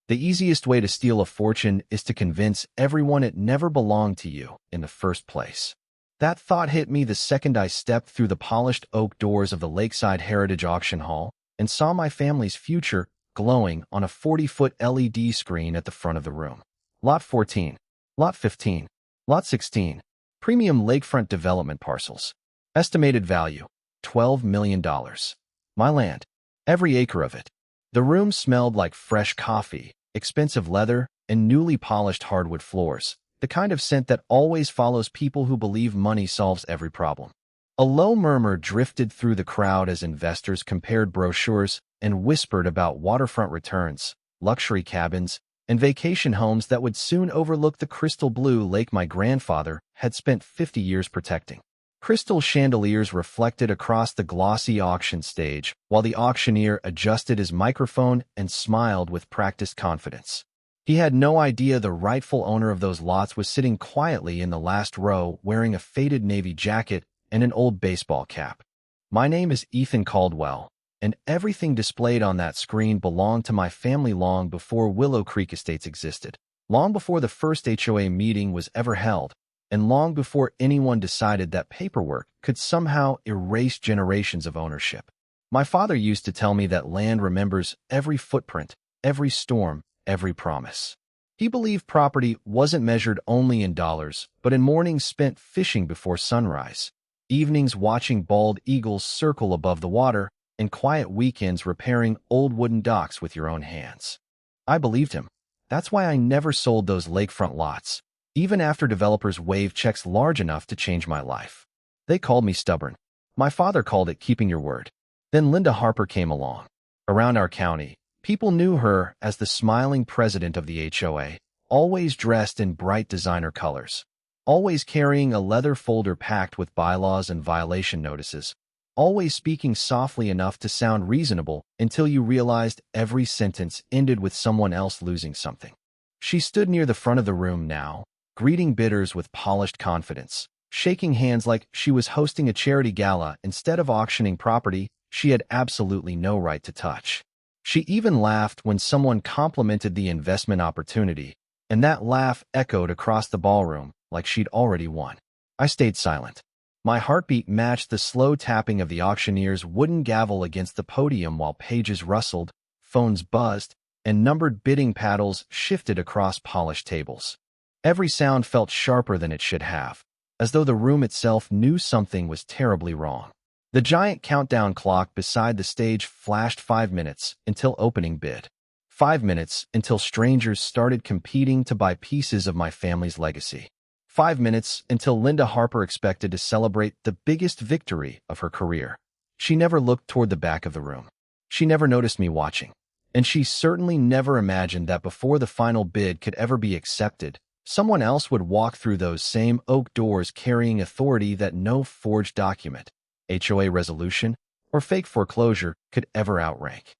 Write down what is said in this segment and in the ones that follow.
The easiest way to steal a fortune is to convince everyone it never belonged to you in the first place. That thought hit me the second I stepped through the polished oak doors of the Lakeside Heritage Auction Hall and saw my family's future glowing on a 40-foot LED screen at the front of the room. Lot 14, Lot 15, Lot 16, Premium Lakefront Development Parcels. Estimated value, $12 million. My land, every acre of it. The room smelled like fresh coffee, expensive leather, and newly polished hardwood floors, the kind of scent that always follows people who believe money solves every problem. A low murmur drifted through the crowd as investors compared brochures and whispered about waterfront returns, luxury cabins, and vacation homes that would soon overlook the crystal blue lake my grandfather had spent 50 years protecting. Crystal chandeliers reflected across the glossy auction stage, while the auctioneer adjusted his microphone and smiled with practiced confidence. He had no idea the rightful owner of those lots was sitting quietly in the last row wearing a faded navy jacket and an old baseball cap. My name is Ethan Caldwell, and everything displayed on that screen belonged to my family long before Willow Creek Estates existed, long before the first HOA meeting was ever held, and long before anyone decided that paperwork could somehow erase generations of ownership. My father used to tell me that land remembers every footprint, every storm, every promise. He believed property wasn't measured only in dollars, but in mornings spent fishing before sunrise, evenings watching bald eagles circle above the water, and quiet weekends repairing old wooden docks with your own hands. I believed him. That's why I never sold those lakefront lots, even after developers waived checks large enough to change my life. They called me stubborn. My father called it keeping your word. Then Linda Harper came along. Around our county, people knew her as the smiling president of the HOA, always dressed in bright designer colors, always carrying a leather folder packed with bylaws and violation notices, always speaking softly enough to sound reasonable until you realized every sentence ended with someone else losing something. She stood near the front of the room now, greeting bidders with polished confidence, shaking hands like she was hosting a charity gala instead of auctioning property she had absolutely no right to touch. She even laughed when someone complimented the investment opportunity, and that laugh echoed across the ballroom like she'd already won. I stayed silent. My heartbeat matched the slow tapping of the auctioneer's wooden gavel against the podium while pages rustled, phones buzzed, and numbered bidding paddles shifted across polished tables. Every sound felt sharper than it should have, as though the room itself knew something was terribly wrong. The giant countdown clock beside the stage flashed 5 minutes until opening bid. 5 minutes until strangers started competing to buy pieces of my family's legacy. 5 minutes until Linda Harper expected to celebrate the biggest victory of her career. She never looked toward the back of the room. She never noticed me watching. And she certainly never imagined that before the final bid could ever be accepted, someone else would walk through those same oak doors carrying authority that no forged document, HOA resolution, or fake foreclosure could ever outrank.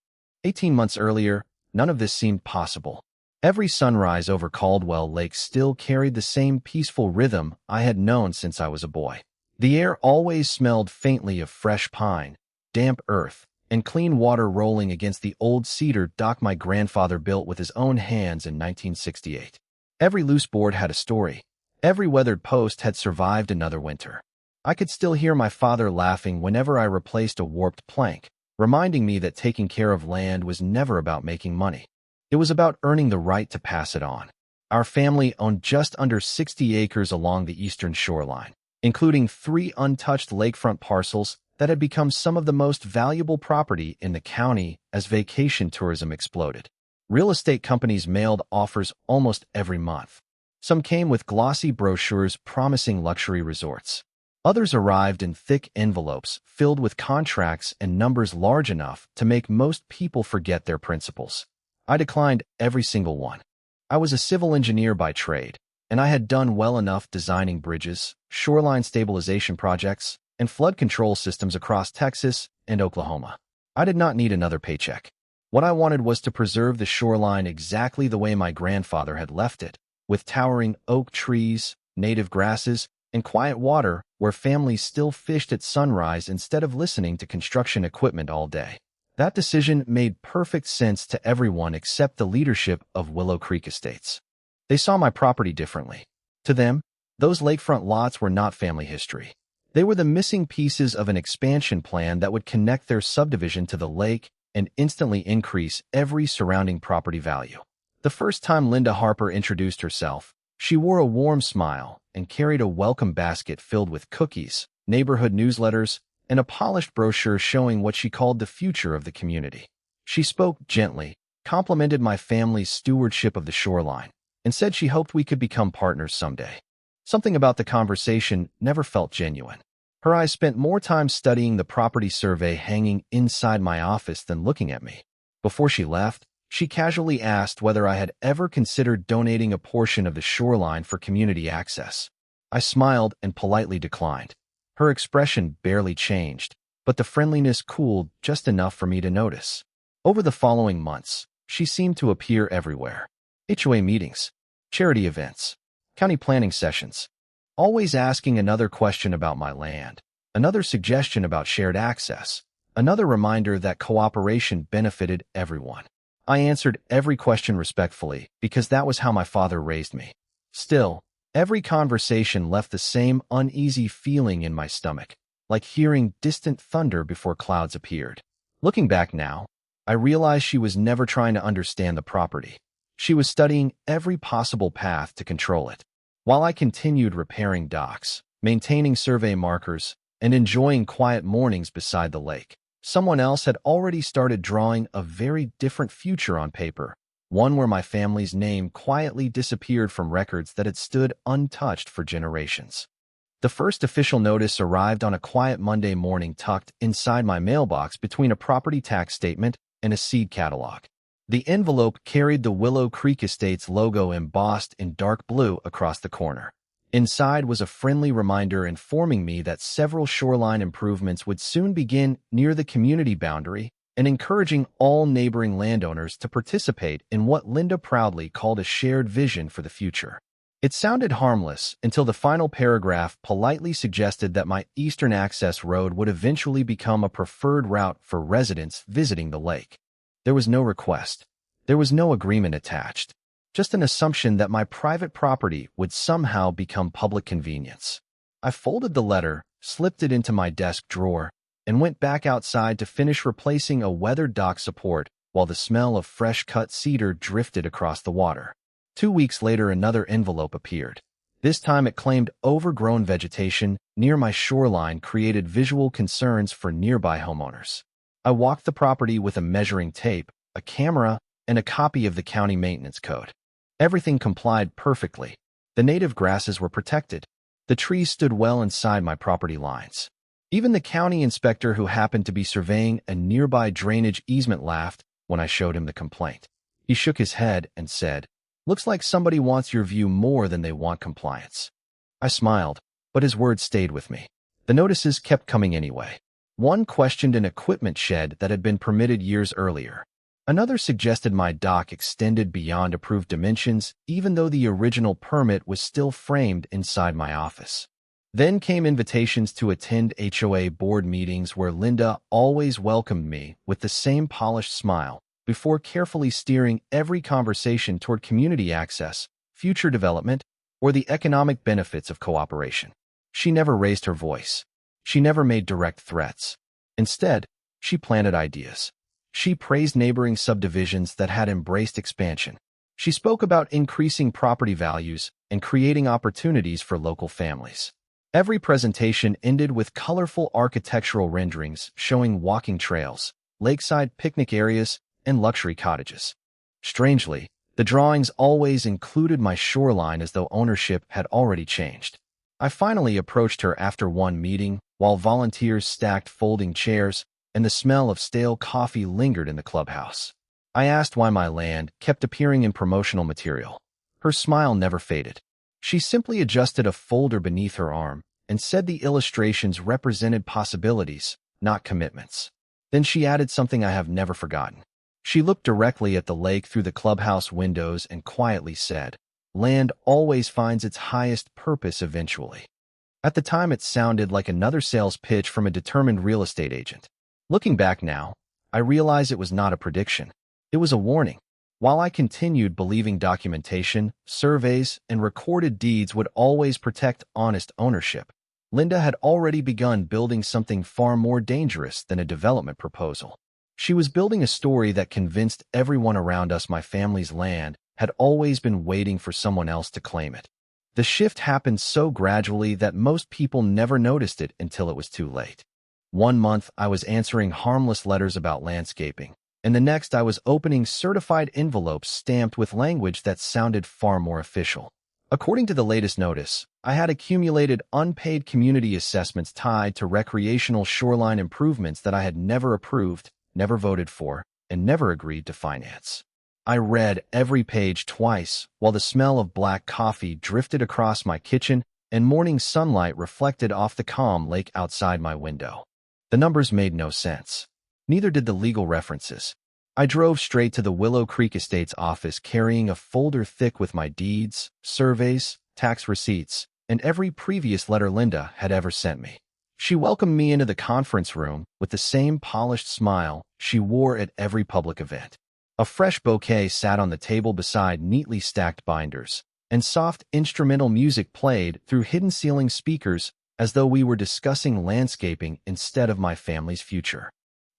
18 months earlier, none of this seemed possible. Every sunrise over Caldwell Lake still carried the same peaceful rhythm I had known since I was a boy. The air always smelled faintly of fresh pine, damp earth, and clean water rolling against the old cedar dock my grandfather built with his own hands in 1968. Every loose board had a story. Every weathered post had survived another winter. I could still hear my father laughing whenever I replaced a warped plank, reminding me that taking care of land was never about making money. It was about earning the right to pass it on. Our family owned just under 60 acres along the eastern shoreline, including 3 untouched lakefront parcels that had become some of the most valuable property in the county as vacation tourism exploded. Real estate companies mailed offers almost every month. Some came with glossy brochures promising luxury resorts. Others arrived in thick envelopes filled with contracts and numbers large enough to make most people forget their principles. I declined every single one. I was a civil engineer by trade, and I had done well enough designing bridges, shoreline stabilization projects, and flood control systems across Texas and Oklahoma. I did not need another paycheck. What I wanted was to preserve the shoreline exactly the way my grandfather had left it, with towering oak trees, native grasses, and quiet water where families still fished at sunrise instead of listening to construction equipment all day. That decision made perfect sense to everyone except the leadership of Willow Creek Estates. They saw my property differently. To them, those lakefront lots were not family history. They were the missing pieces of an expansion plan that would connect their subdivision to the lake and instantly increase every surrounding property value. The first time Linda Harper introduced herself, she wore a warm smile and carried a welcome basket filled with cookies, neighborhood newsletters, and a polished brochure showing what she called the future of the community. She spoke gently, complimented my family's stewardship of the shoreline, and said she hoped we could become partners someday. Something about the conversation never felt genuine. Her eyes spent more time studying the property survey hanging inside my office than looking at me. Before she left, she casually asked whether I had ever considered donating a portion of the shoreline for community access. I smiled and politely declined. Her expression barely changed, but the friendliness cooled just enough for me to notice. Over the following months, she seemed to appear everywhere. HOA meetings, charity events, county planning sessions, always asking another question about my land, another suggestion about shared access, another reminder that cooperation benefited everyone. I answered every question respectfully because that was how my father raised me. Still, every conversation left the same uneasy feeling in my stomach, like hearing distant thunder before clouds appeared. Looking back now, I realized she was never trying to understand the property. She was studying every possible path to control it. While I continued repairing docks, maintaining survey markers, and enjoying quiet mornings beside the lake, someone else had already started drawing a very different future on paper, one where my family's name quietly disappeared from records that had stood untouched for generations. The first official notice arrived on a quiet Monday morning tucked inside my mailbox between a property tax statement and a seed catalog. The envelope carried the Willow Creek Estates logo embossed in dark blue across the corner. Inside was a friendly reminder informing me that several shoreline improvements would soon begin near the community boundary and encouraging all neighboring landowners to participate in what Linda proudly called a shared vision for the future. It sounded harmless until the final paragraph politely suggested that my eastern access road would eventually become a preferred route for residents visiting the lake. There was no request. There was no agreement attached. Just an assumption that my private property would somehow become public convenience. I folded the letter, slipped it into my desk drawer, and went back outside to finish replacing a weathered dock support while the smell of fresh-cut cedar drifted across the water. 2 weeks later, another envelope appeared. This time it claimed overgrown vegetation near my shoreline created visual concerns for nearby homeowners. I walked the property with a measuring tape, a camera, and a copy of the county maintenance code. Everything complied perfectly. The native grasses were protected. The trees stood well inside my property lines. Even the county inspector who happened to be surveying a nearby drainage easement laughed when I showed him the complaint. He shook his head and said, "Looks like somebody wants your view more than they want compliance." I smiled, but his words stayed with me. The notices kept coming anyway. One questioned an equipment shed that had been permitted years earlier. Another suggested my dock extended beyond approved dimensions, even though the original permit was still framed inside my office. Then came invitations to attend HOA board meetings where Linda always welcomed me with the same polished smile, before carefully steering every conversation toward community access, future development, or the economic benefits of cooperation. She never raised her voice. She never made direct threats. Instead, she planted ideas. She praised neighboring subdivisions that had embraced expansion. She spoke about increasing property values and creating opportunities for local families. Every presentation ended with colorful architectural renderings showing walking trails, lakeside picnic areas, and luxury cottages. Strangely, the drawings always included my shoreline as though ownership had already changed. I finally approached her after one meeting, while volunteers stacked folding chairs and the smell of stale coffee lingered in the clubhouse. I asked why my land kept appearing in promotional material. Her smile never faded. She simply adjusted a folder beneath her arm and said the illustrations represented possibilities, not commitments. Then she added something I have never forgotten. She looked directly at the lake through the clubhouse windows and quietly said, "Land always finds its highest purpose eventually." At the time, it sounded like another sales pitch from a determined real estate agent. Looking back now, I realized it was not a prediction. It was a warning. While I continued believing documentation, surveys, and recorded deeds would always protect honest ownership, Linda had already begun building something far more dangerous than a development proposal. She was building a story that convinced everyone around us my family's land had always been waiting for someone else to claim it. The shift happened so gradually that most people never noticed it until it was too late. One month, I was answering harmless letters about landscaping, and the next I was opening certified envelopes stamped with language that sounded far more official. According to the latest notice, I had accumulated unpaid community assessments tied to recreational shoreline improvements that I had never approved, never voted for, and never agreed to finance. I read every page twice while the smell of black coffee drifted across my kitchen and morning sunlight reflected off the calm lake outside my window. The numbers made no sense. Neither did the legal references. I drove straight to the Willow Creek Estates office carrying a folder thick with my deeds, surveys, tax receipts, and every previous letter Linda had ever sent me. She welcomed me into the conference room with the same polished smile she wore at every public event. A fresh bouquet sat on the table beside neatly stacked binders, and soft instrumental music played through hidden ceiling speakers as though we were discussing landscaping instead of my family's future.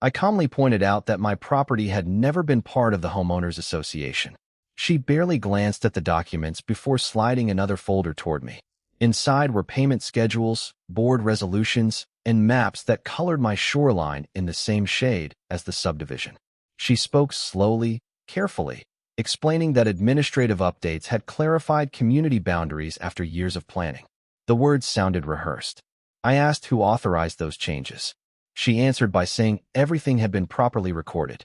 I calmly pointed out that my property had never been part of the homeowners association. She barely glanced at the documents before sliding another folder toward me. Inside were payment schedules, board resolutions, and maps that colored my shoreline in the same shade as the subdivision. She spoke slowly, carefully, explaining that administrative updates had clarified community boundaries after years of planning. The words sounded rehearsed. I asked who authorized those changes. She answered by saying everything had been properly recorded.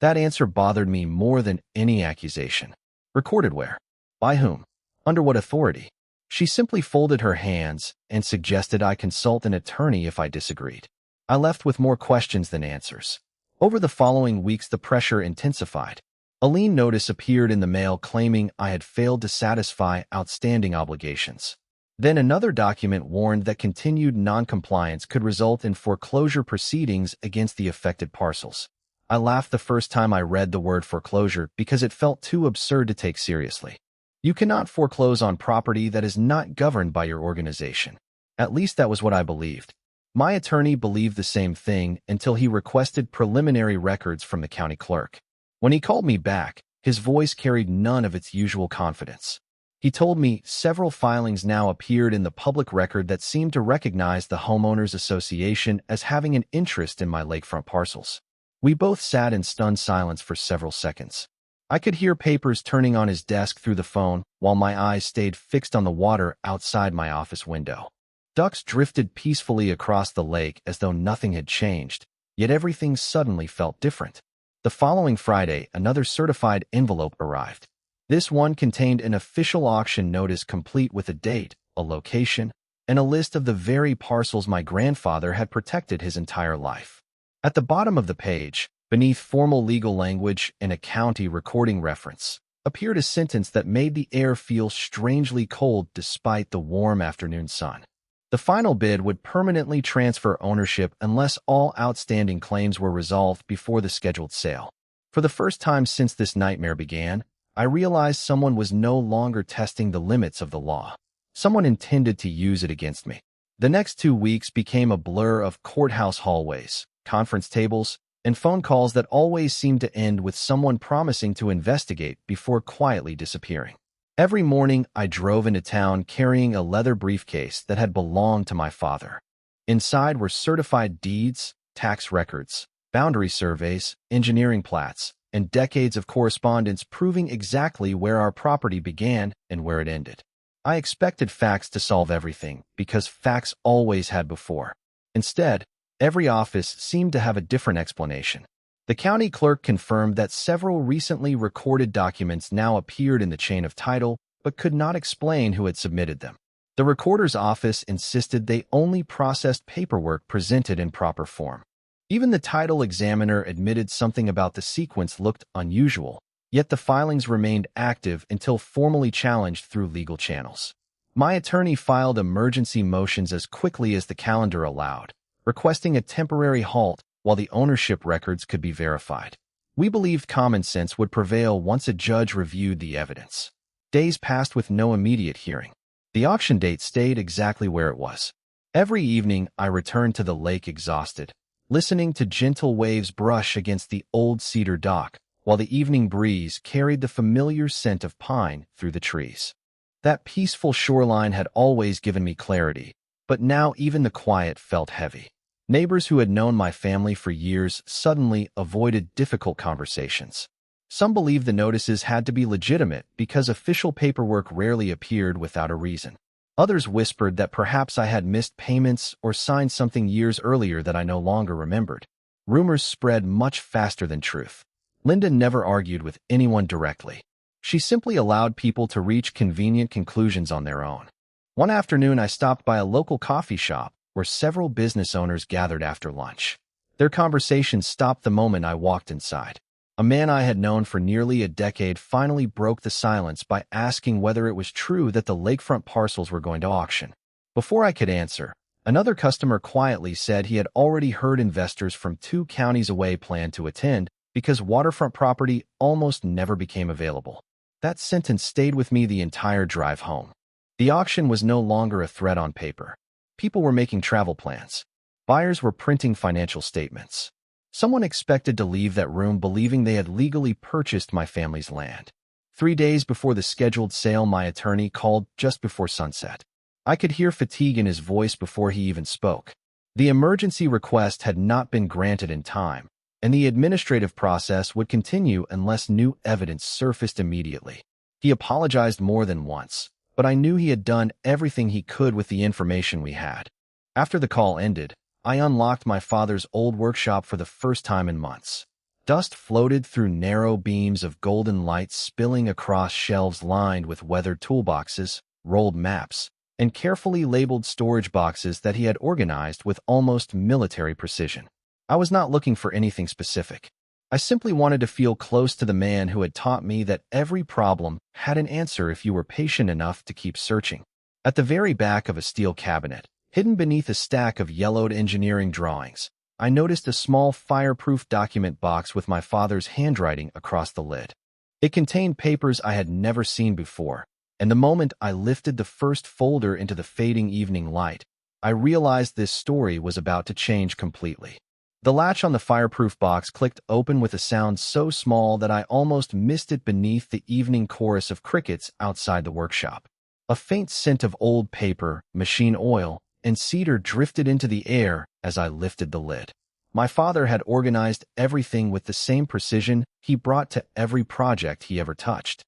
That answer bothered me more than any accusation. Recorded where? By whom? Under what authority? She simply folded her hands and suggested I consult an attorney if I disagreed. I left with more questions than answers. Over the following weeks, the pressure intensified. A lien notice appeared in the mail claiming I had failed to satisfy outstanding obligations. Then another document warned that continued noncompliance could result in foreclosure proceedings against the affected parcels. I laughed the first time I read the word foreclosure because it felt too absurd to take seriously. You cannot foreclose on property that is not governed by your organization. At least that was what I believed. My attorney believed the same thing until he requested preliminary records from the county clerk. When he called me back, his voice carried none of its usual confidence. He told me several filings now appeared in the public record that seemed to recognize the Homeowners Association as having an interest in my lakefront parcels. We both sat in stunned silence for several seconds. I could hear papers turning on his desk through the phone while my eyes stayed fixed on the water outside my office window. Ducks drifted peacefully across the lake as though nothing had changed, yet everything suddenly felt different. The following Friday, another certified envelope arrived. This one contained an official auction notice complete with a date, a location, and a list of the very parcels my grandfather had protected his entire life. At the bottom of the page, beneath formal legal language and a county recording reference, appeared a sentence that made the air feel strangely cold despite the warm afternoon sun. The final bid would permanently transfer ownership unless all outstanding claims were resolved before the scheduled sale. For the first time since this nightmare began, I realized someone was no longer testing the limits of the law. Someone intended to use it against me. The next 2 weeks became a blur of courthouse hallways, conference tables, and phone calls that always seemed to end with someone promising to investigate before quietly disappearing. Every morning, I drove into town carrying a leather briefcase that had belonged to my father. Inside were certified deeds, tax records, boundary surveys, engineering plats, and decades of correspondence proving exactly where our property began and where it ended. I expected facts to solve everything, because facts always had before. Instead, every office seemed to have a different explanation. The county clerk confirmed that several recently recorded documents now appeared in the chain of title, but could not explain who had submitted them. The recorder's office insisted they only processed paperwork presented in proper form. Even the title examiner admitted something about the sequence looked unusual, yet the filings remained active until formally challenged through legal channels. My attorney filed emergency motions as quickly as the calendar allowed, requesting a temporary halt while the ownership records could be verified. We believed common sense would prevail once a judge reviewed the evidence. Days passed with no immediate hearing. The auction date stayed exactly where it was. Every evening, I returned to the lake exhausted, listening to gentle waves brush against the old cedar dock, while the evening breeze carried the familiar scent of pine through the trees. That peaceful shoreline had always given me clarity, but now even the quiet felt heavy. Neighbors who had known my family for years suddenly avoided difficult conversations. Some believed the notices had to be legitimate because official paperwork rarely appeared without a reason. Others whispered that perhaps I had missed payments or signed something years earlier that I no longer remembered. Rumors spread much faster than truth. Linda never argued with anyone directly. She simply allowed people to reach convenient conclusions on their own. One afternoon, I stopped by a local coffee shop where several business owners gathered after lunch. Their conversation stopped the moment I walked inside. A man I had known for nearly a decade finally broke the silence by asking whether it was true that the lakefront parcels were going to auction. Before I could answer, another customer quietly said he had already heard investors from 2 counties away plan to attend because waterfront property almost never became available. That sentence stayed with me the entire drive home. The auction was no longer a threat on paper. People were making travel plans. Buyers were printing financial statements. Someone expected to leave that room believing they had legally purchased my family's land. 3 days before the scheduled sale, my attorney called just before sunset. I could hear fatigue in his voice before he even spoke. The emergency request had not been granted in time, and the administrative process would continue unless new evidence surfaced immediately. He apologized more than once, but I knew he had done everything he could with the information we had. After the call ended, I unlocked my father's old workshop for the first time in months. Dust floated through narrow beams of golden light spilling across shelves lined with weathered toolboxes, rolled maps, and carefully labeled storage boxes that he had organized with almost military precision. I was not looking for anything specific. I simply wanted to feel close to the man who had taught me that every problem had an answer if you were patient enough to keep searching. At the very back of a steel cabinet, hidden beneath a stack of yellowed engineering drawings, I noticed a small fireproof document box with my father's handwriting across the lid. It contained papers I had never seen before, and the moment I lifted the first folder into the fading evening light, I realized this story was about to change completely. The latch on the fireproof box clicked open with a sound so small that I almost missed it beneath the evening chorus of crickets outside the workshop. A faint scent of old paper, machine oil, and cedar drifted into the air as I lifted the lid. My father had organized everything with the same precision he brought to every project he ever touched.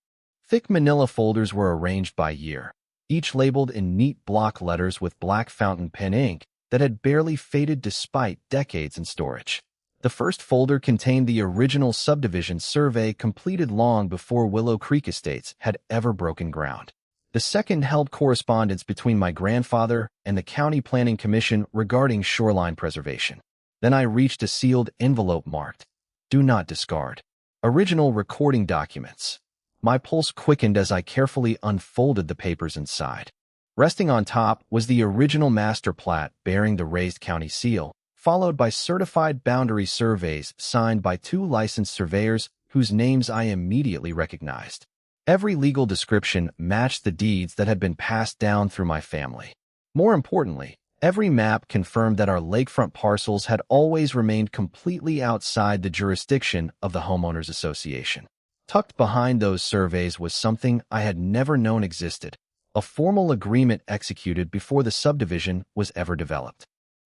Thick manila folders were arranged by year, each labeled in neat block letters with black fountain pen ink that had barely faded despite decades in storage. The first folder contained the original subdivision survey completed long before Willow Creek Estates had ever broken ground. The second held correspondence between my grandfather and the County Planning Commission regarding shoreline preservation. Then I reached a sealed envelope marked, "Do not discard." Original recording documents. My pulse quickened as I carefully unfolded the papers inside. Resting on top was the original master plat bearing the raised county seal, followed by certified boundary surveys signed by 2 licensed surveyors whose names I immediately recognized. Every legal description matched the deeds that had been passed down through my family. More importantly, every map confirmed that our lakefront parcels had always remained completely outside the jurisdiction of the Homeowners Association. Tucked behind those surveys was something I had never known existed, a formal agreement executed before the subdivision was ever developed.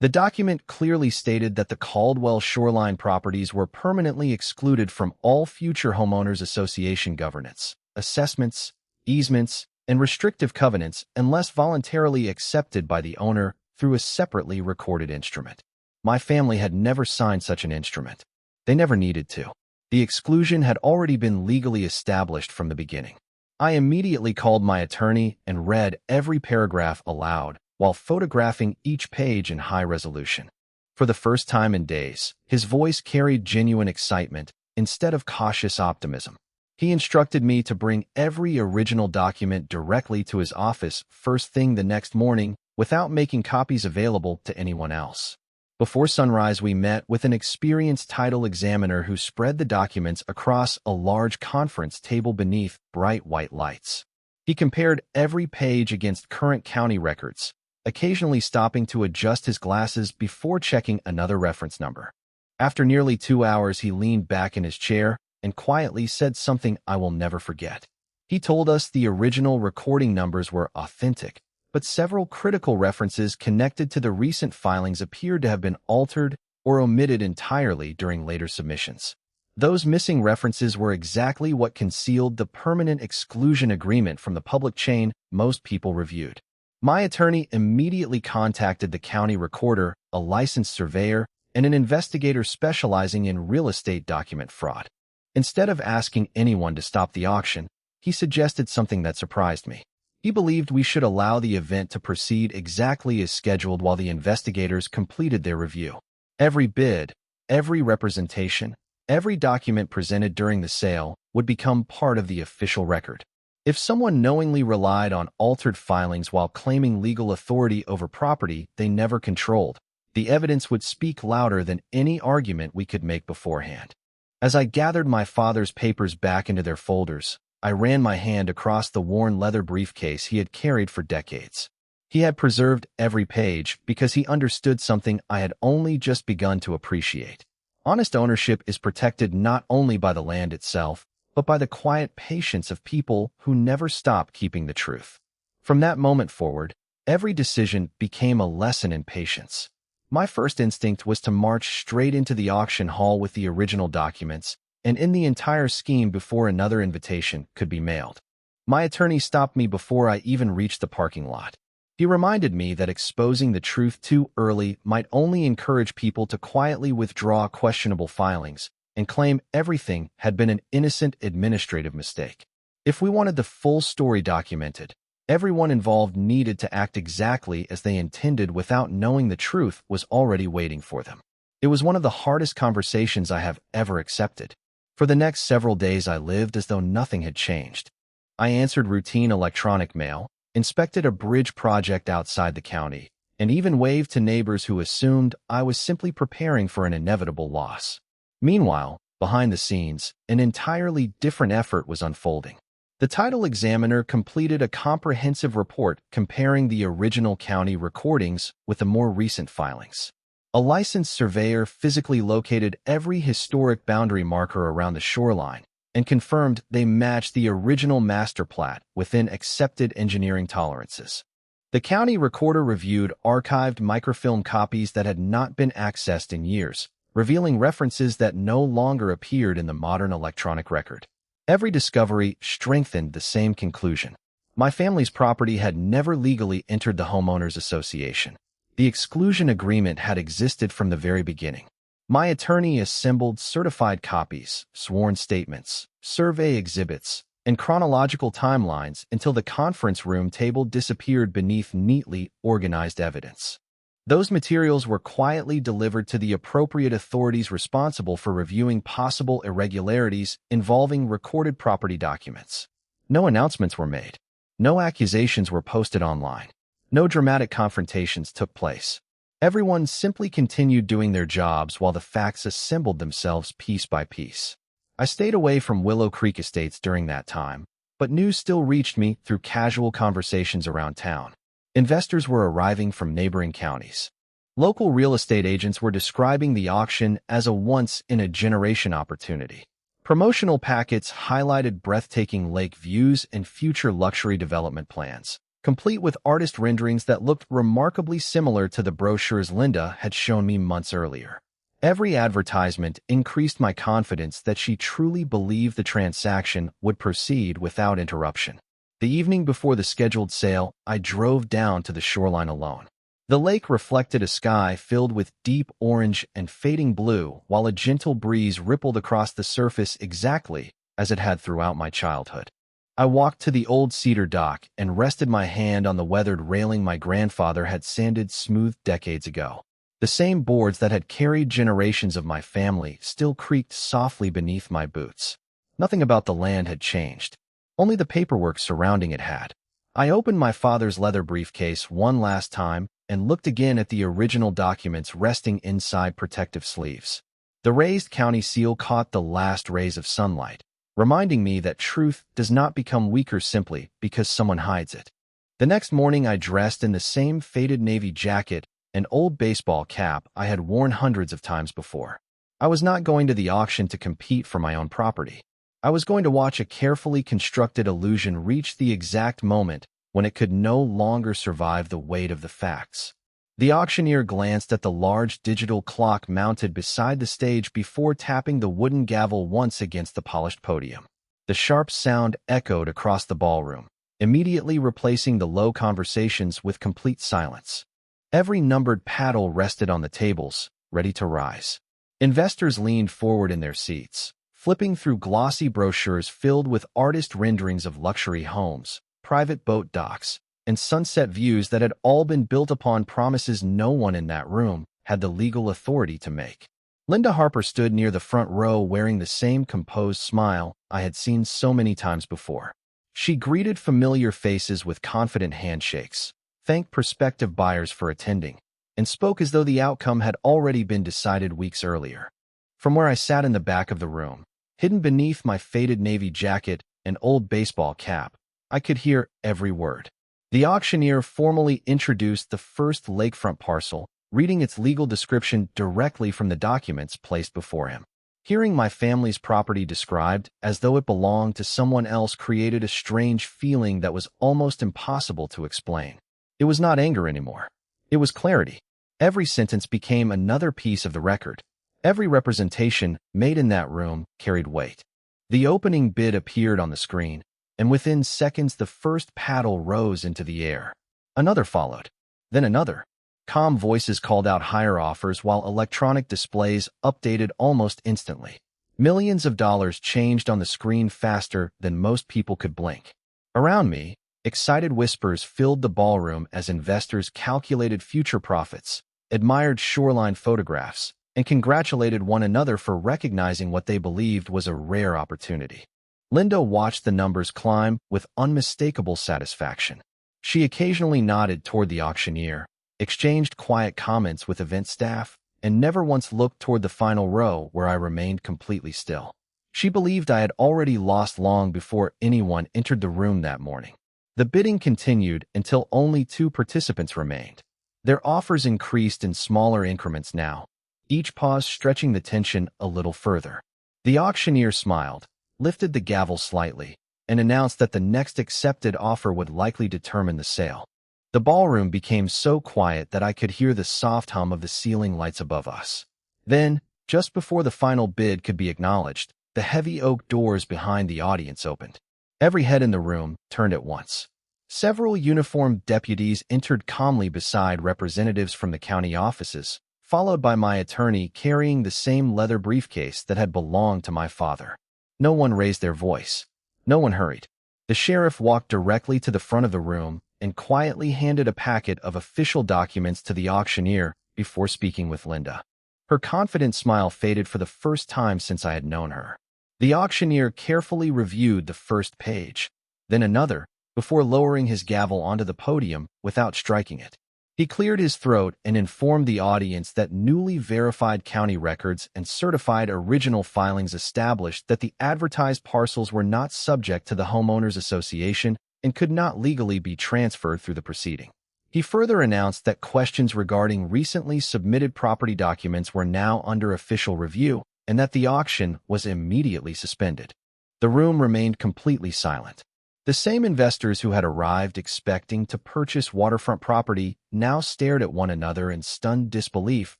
The document clearly stated that the Caldwell shoreline properties were permanently excluded from all future Homeowners Association governance, assessments, easements, and restrictive covenants unless voluntarily accepted by the owner through a separately recorded instrument. My family had never signed such an instrument. They never needed to. The exclusion had already been legally established from the beginning. I immediately called my attorney and read every paragraph aloud while photographing each page in high resolution. For the first time in days, his voice carried genuine excitement instead of cautious optimism. He instructed me to bring every original document directly to his office first thing the next morning without making copies available to anyone else. Before sunrise, we met with an experienced title examiner who spread the documents across a large conference table beneath bright white lights. He compared every page against current county records, occasionally stopping to adjust his glasses before checking another reference number. After nearly 2 hours, he leaned back in his chair and quietly said something I will never forget. He told us the original recording numbers were authentic, but several critical references connected to the recent filings appeared to have been altered or omitted entirely during later submissions. Those missing references were exactly what concealed the permanent exclusion agreement from the public chain most people reviewed. My attorney immediately contacted the county recorder, a licensed surveyor, and an investigator specializing in real estate document fraud. Instead of asking anyone to stop the auction, he suggested something that surprised me. He believed we should allow the event to proceed exactly as scheduled while the investigators completed their review. Every bid, every representation, every document presented during the sale would become part of the official record. If someone knowingly relied on altered filings while claiming legal authority over property they never controlled, the evidence would speak louder than any argument we could make beforehand. As I gathered my father's papers back into their folders, I ran my hand across the worn leather briefcase he had carried for decades. He had preserved every page because he understood something I had only just begun to appreciate. Honest ownership is protected not only by the land itself, but by the quiet patience of people who never stop keeping the truth. From that moment forward, every decision became a lesson in patience. My first instinct was to march straight into the auction hall with the original documents and in the entire scheme before another invitation could be mailed. My attorney stopped me before I even reached the parking lot. He reminded me that exposing the truth too early might only encourage people to quietly withdraw questionable filings and claim everything had been an innocent administrative mistake. If we wanted the full story documented, everyone involved needed to act exactly as they intended without knowing the truth was already waiting for them. It was one of the hardest conversations I have ever accepted. For the next several days, I lived as though nothing had changed. I answered routine electronic mail, inspected a bridge project outside the county, and even waved to neighbors who assumed I was simply preparing for an inevitable loss. Meanwhile, behind the scenes, an entirely different effort was unfolding. The title examiner completed a comprehensive report comparing the original county recordings with the more recent filings. A licensed surveyor physically located every historic boundary marker around the shoreline and confirmed they matched the original master plat within accepted engineering tolerances. The county recorder reviewed archived microfilm copies that had not been accessed in years, revealing references that no longer appeared in the modern electronic record. Every discovery strengthened the same conclusion. My family's property had never legally entered the homeowners association. The exclusion agreement had existed from the very beginning. My attorney assembled certified copies, sworn statements, survey exhibits, and chronological timelines until the conference room table disappeared beneath neatly organized evidence. Those materials were quietly delivered to the appropriate authorities responsible for reviewing possible irregularities involving recorded property documents. No announcements were made. No accusations were posted online. No dramatic confrontations took place. Everyone simply continued doing their jobs while the facts assembled themselves piece by piece. I stayed away from Willow Creek Estates during that time, but news still reached me through casual conversations around town. Investors were arriving from neighboring counties. Local real estate agents were describing the auction as a once-in-a-generation opportunity. Promotional packets highlighted breathtaking lake views and future luxury development plans, complete with artist renderings that looked remarkably similar to the brochures Linda had shown me months earlier. Every advertisement increased my confidence that she truly believed the transaction would proceed without interruption. The evening before the scheduled sale, I drove down to the shoreline alone. The lake reflected a sky filled with deep orange and fading blue, while a gentle breeze rippled across the surface exactly as it had throughout my childhood. I walked to the old cedar dock and rested my hand on the weathered railing my grandfather had sanded smooth decades ago. The same boards that had carried generations of my family still creaked softly beneath my boots. Nothing about the land had changed. Only the paperwork surrounding it had. I opened my father's leather briefcase one last time and looked again at the original documents resting inside protective sleeves. The raised county seal caught the last rays of sunlight, reminding me that truth does not become weaker simply because someone hides it. The next morning I dressed in the same faded navy jacket and old baseball cap I had worn hundreds of times before. I was not going to the auction to compete for my own property. I was going to watch a carefully constructed illusion reach the exact moment when it could no longer survive the weight of the facts. The auctioneer glanced at the large digital clock mounted beside the stage before tapping the wooden gavel once against the polished podium. The sharp sound echoed across the ballroom, immediately replacing the low conversations with complete silence. Every numbered paddle rested on the tables, ready to rise. Investors leaned forward in their seats, flipping through glossy brochures filled with artist renderings of luxury homes, private boat docks, and sunset views that had all been built upon promises no one in that room had the legal authority to make. Linda Harper stood near the front row wearing the same composed smile I had seen so many times before. She greeted familiar faces with confident handshakes, thanked prospective buyers for attending, and spoke as though the outcome had already been decided weeks earlier. From where I sat in the back of the room, hidden beneath my faded navy jacket and old baseball cap, I could hear every word. The auctioneer formally introduced the first lakefront parcel, reading its legal description directly from the documents placed before him. Hearing my family's property described as though it belonged to someone else created a strange feeling that was almost impossible to explain. It was not anger anymore. It was clarity. Every sentence became another piece of the record. Every representation made in that room carried weight. The opening bid appeared on the screen, and within seconds the first paddle rose into the air. Another followed. Then another. Calm voices called out higher offers while electronic displays updated almost instantly. Millions of dollars changed on the screen faster than most people could blink. Around me, excited whispers filled the ballroom as investors calculated future profits, admired shoreline photographs, and congratulated one another for recognizing what they believed was a rare opportunity. Linda watched the numbers climb with unmistakable satisfaction. She occasionally nodded toward the auctioneer, exchanged quiet comments with event staff, and never once looked toward the final row where I remained completely still. She believed I had already lost long before anyone entered the room that morning. The bidding continued until only 2 participants remained. Their offers increased in smaller increments now, each pause stretching the tension a little further. The auctioneer smiled, lifted the gavel slightly, and announced that the next accepted offer would likely determine the sale. The ballroom became so quiet that I could hear the soft hum of the ceiling lights above us. Then, just before the final bid could be acknowledged, the heavy oak doors behind the audience opened. Every head in the room turned at once. Several uniformed deputies entered calmly beside representatives from the county offices, followed by my attorney carrying the same leather briefcase that had belonged to my father. No one raised their voice. No one hurried. The sheriff walked directly to the front of the room and quietly handed a packet of official documents to the auctioneer before speaking with Linda. Her confident smile faded for the first time since I had known her. The auctioneer carefully reviewed the first page, then another, before lowering his gavel onto the podium without striking it. He cleared his throat and informed the audience that newly verified county records and certified original filings established that the advertised parcels were not subject to the Homeowners Association and could not legally be transferred through the proceeding. He further announced that questions regarding recently submitted property documents were now under official review and that the auction was immediately suspended. The room remained completely silent. The same investors who had arrived expecting to purchase waterfront property now stared at one another in stunned disbelief,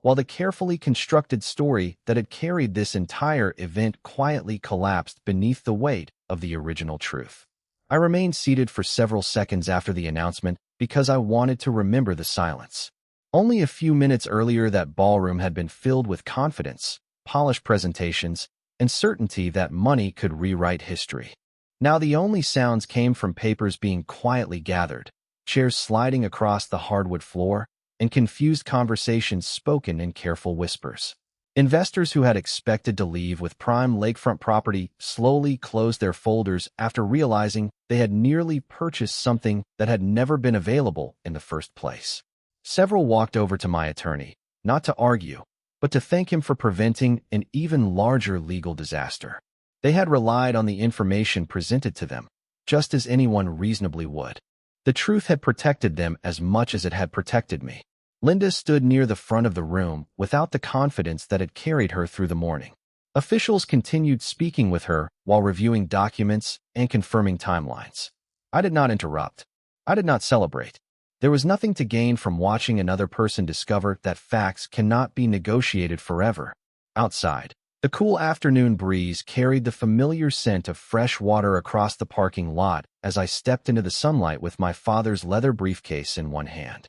while the carefully constructed story that had carried this entire event quietly collapsed beneath the weight of the original truth. I remained seated for several seconds after the announcement because I wanted to remember the silence. Only a few minutes earlier, that ballroom had been filled with confidence, polished presentations, and certainty that money could rewrite history. Now the only sounds came from papers being quietly gathered, chairs sliding across the hardwood floor, and confused conversations spoken in careful whispers. Investors who had expected to leave with prime lakefront property slowly closed their folders after realizing they had nearly purchased something that had never been available in the first place. Several walked over to my attorney, not to argue, but to thank him for preventing an even larger legal disaster. They had relied on the information presented to them, just as anyone reasonably would. The truth had protected them as much as it had protected me. Linda stood near the front of the room without the confidence that had carried her through the morning. Officials continued speaking with her while reviewing documents and confirming timelines. I did not interrupt. I did not celebrate. There was nothing to gain from watching another person discover that facts cannot be negotiated forever. Outside, the cool afternoon breeze carried the familiar scent of fresh water across the parking lot as I stepped into the sunlight with my father's leather briefcase in one hand.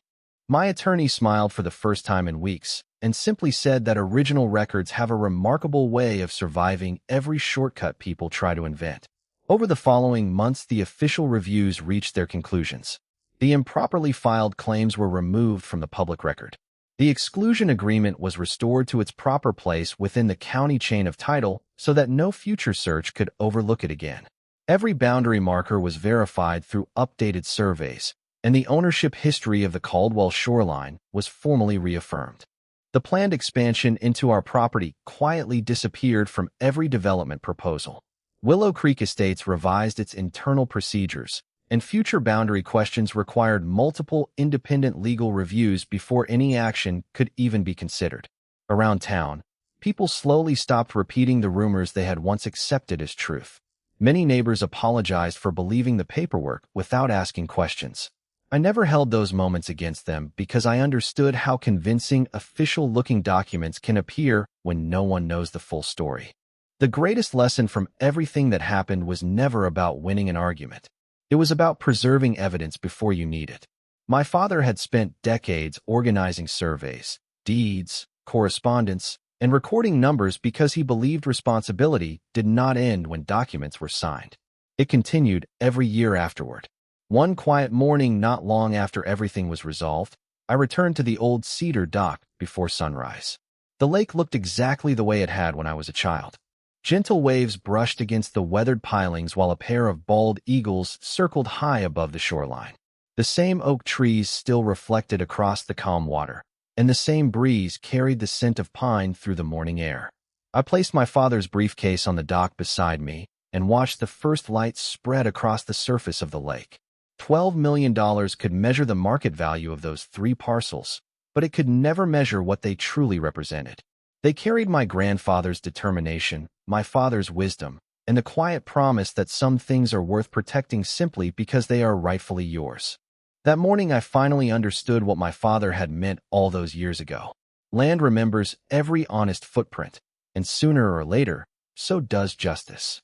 My attorney smiled for the first time in weeks and simply said that original records have a remarkable way of surviving every shortcut people try to invent. Over the following months, the official reviews reached their conclusions. The improperly filed claims were removed from the public record. The exclusion agreement was restored to its proper place within the county chain of title so that no future search could overlook it again. Every boundary marker was verified through updated surveys, and the ownership history of the Caldwell shoreline was formally reaffirmed. The planned expansion into our property quietly disappeared from every development proposal. Willow Creek Estates revised its internal procedures, and future boundary questions required multiple independent legal reviews before any action could even be considered. Around town, people slowly stopped repeating the rumors they had once accepted as truth. Many neighbors apologized for believing the paperwork without asking questions. I never held those moments against them because I understood how convincing official-looking documents can appear when no one knows the full story. The greatest lesson from everything that happened was never about winning an argument. It was about preserving evidence before you need it. My father had spent decades organizing surveys, deeds, correspondence, and recording numbers because he believed responsibility did not end when documents were signed. It continued every year afterward. One quiet morning not long after everything was resolved, I returned to the old cedar dock before sunrise. The lake looked exactly the way it had when I was a child. Gentle waves brushed against the weathered pilings while a pair of bald eagles circled high above the shoreline. The same oak trees still reflected across the calm water, and the same breeze carried the scent of pine through the morning air. I placed my father's briefcase on the dock beside me and watched the first light spread across the surface of the lake. $12 million could measure the market value of those 3 parcels, but it could never measure what they truly represented. They carried my grandfather's determination, my father's wisdom, and the quiet promise that some things are worth protecting simply because they are rightfully yours. That morning I finally understood what my father had meant all those years ago. Land remembers every honest footprint, and sooner or later, so does justice.